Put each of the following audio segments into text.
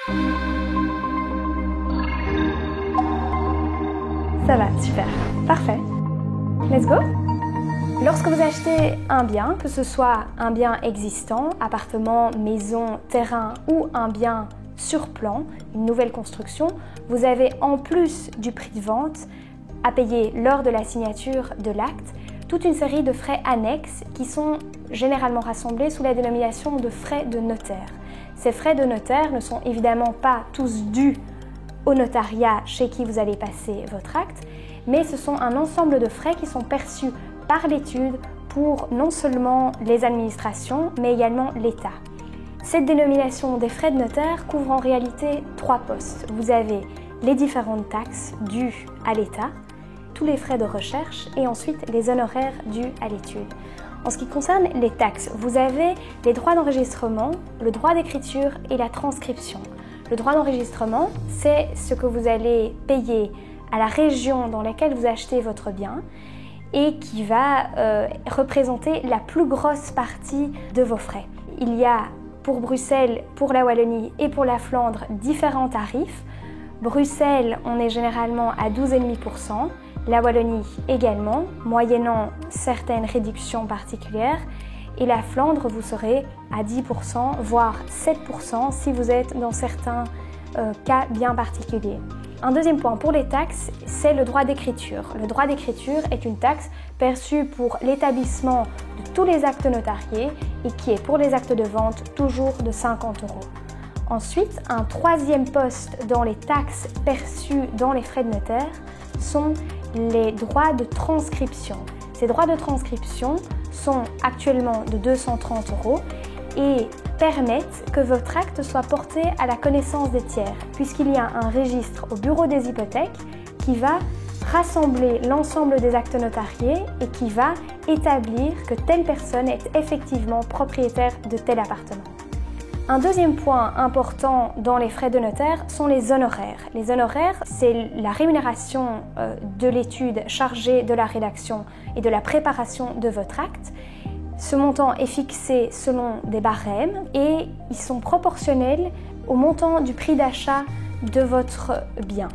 Ça va, super, parfait. Let's go! Lorsque vous achetez un bien, que ce soit un bien existant, appartement, maison, terrain ou un bien sur plan, une nouvelle construction, vous avez en plus du prix de vente à payer lors de la signature de l'acte toute une série de frais annexes qui sont généralement rassemblés sous la dénomination de frais de notaire. Ces frais de notaire ne sont évidemment pas tous dus au notariat chez qui vous allez passer votre acte, mais ce sont un ensemble de frais qui sont perçus par l'étude pour non seulement les administrations, mais également l'État. Cette dénomination des frais de notaire couvre en réalité 3 postes. Vous avez les différentes taxes dues à l'État, tous les frais de recherche et ensuite les honoraires dus à l'étude. En ce qui concerne les taxes, vous avez les droits d'enregistrement, le droit d'écriture et la transcription. Le droit d'enregistrement, c'est ce que vous allez payer à la région dans laquelle vous achetez votre bien et qui va représenter la plus grosse partie de vos frais. Il y a pour Bruxelles, pour la Wallonie et pour la Flandre différents tarifs. Bruxelles, on est généralement à 12,5%, la Wallonie également, moyennant certaines réductions particulières. Et la Flandre, vous serez à 10%, voire 7% si vous êtes dans certains cas bien particuliers. Un deuxième point pour les taxes, c'est le droit d'écriture. Le droit d'écriture est une taxe perçue pour l'établissement de tous les actes notariés et qui est pour les actes de vente toujours de 50 €. Ensuite, un troisième poste dans les taxes perçues dans les frais de notaire sont les droits de transcription. Ces droits de transcription sont actuellement de 230 € et permettent que votre acte soit porté à la connaissance des tiers, puisqu'il y a un registre au bureau des hypothèques qui va rassembler l'ensemble des actes notariés et qui va établir que telle personne est effectivement propriétaire de tel appartement. Un deuxième point important dans les frais de notaire sont les honoraires. Les honoraires, c'est la rémunération de l'étude chargée de la rédaction et de la préparation de votre acte. Ce montant est fixé selon des barèmes et ils sont proportionnels au montant du prix d'achat de votre bien.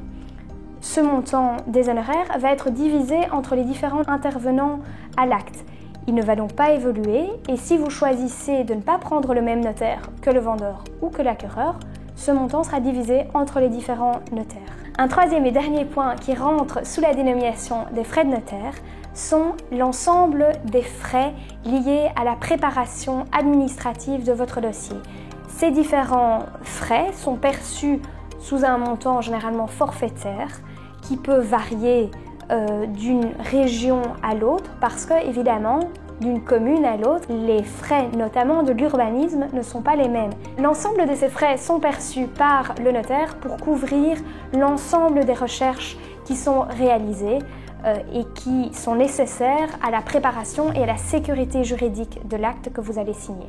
Ce montant des honoraires va être divisé entre les différents intervenants à l'acte. Il ne va donc pas évoluer et si vous choisissez de ne pas prendre le même notaire que le vendeur ou que l'acquéreur, ce montant sera divisé entre les différents notaires. Un troisième et dernier point qui rentre sous la dénomination des frais de notaire sont l'ensemble des frais liés à la préparation administrative de votre dossier. Ces différents frais sont perçus sous un montant généralement forfaitaire qui peut varier d'une région à l'autre parce que, évidemment, d'une commune à l'autre, les frais, notamment de l'urbanisme, ne sont pas les mêmes. L'ensemble de ces frais sont perçus par le notaire pour couvrir l'ensemble des recherches qui sont réalisées et qui sont nécessaires à la préparation et à la sécurité juridique de l'acte que vous allez signer.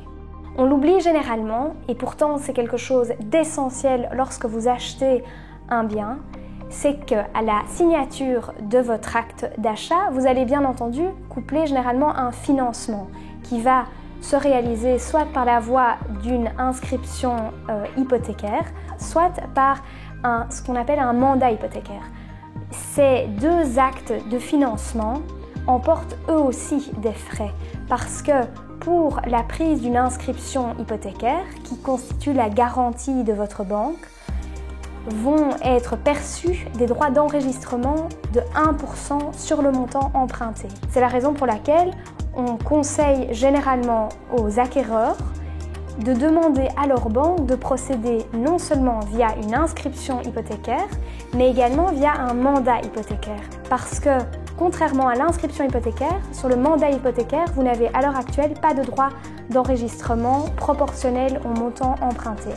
On l'oublie généralement et pourtant c'est quelque chose d'essentiel lorsque vous achetez un bien, c'est qu'à la signature de votre acte d'achat, vous allez bien entendu coupler généralement un financement qui va se réaliser soit par la voie d'une inscription hypothécaire, soit par ce qu'on appelle un mandat hypothécaire. Ces deux actes de financement emportent eux aussi des frais parce que pour la prise d'une inscription hypothécaire qui constitue la garantie de votre banque, vont être perçus des droits d'enregistrement de 1% sur le montant emprunté. C'est la raison pour laquelle on conseille généralement aux acquéreurs de demander à leur banque de procéder non seulement via une inscription hypothécaire, mais également via un mandat hypothécaire. Parce que, contrairement à l'inscription hypothécaire, sur le mandat hypothécaire, vous n'avez à l'heure actuelle pas de droit d'enregistrement proportionnel au montant emprunté.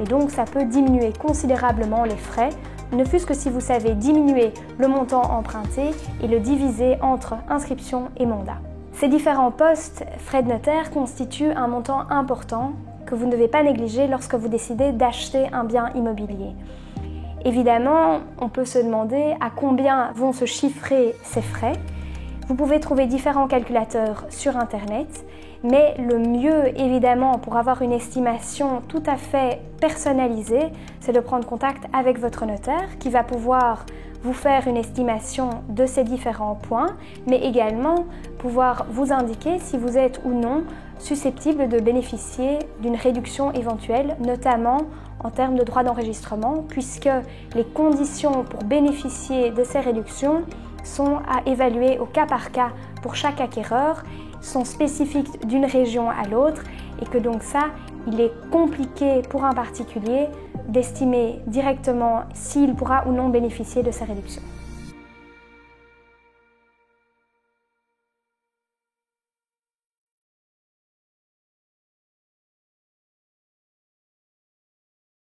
Et donc, ça peut diminuer considérablement les frais, ne fût-ce que si vous savez diminuer le montant emprunté et le diviser entre inscription et mandat. Ces différents postes frais de notaire constituent un montant important que vous ne devez pas négliger lorsque vous décidez d'acheter un bien immobilier. Évidemment, on peut se demander à combien vont se chiffrer ces frais. Vous pouvez trouver différents calculateurs sur Internet, Mais le mieux, évidemment, pour avoir une estimation tout à fait personnalisée, c'est de prendre contact avec votre notaire qui va pouvoir vous faire une estimation de ces différents points, mais également pouvoir vous indiquer si vous êtes ou non susceptible de bénéficier d'une réduction éventuelle, notamment en termes de droits d'enregistrement, puisque les conditions pour bénéficier de ces réductions sont à évaluer au cas par cas pour chaque acquéreur, sont spécifiques d'une région à l'autre et que donc ça, il est compliqué pour un particulier d'estimer directement s'il pourra ou non bénéficier de ces réductions.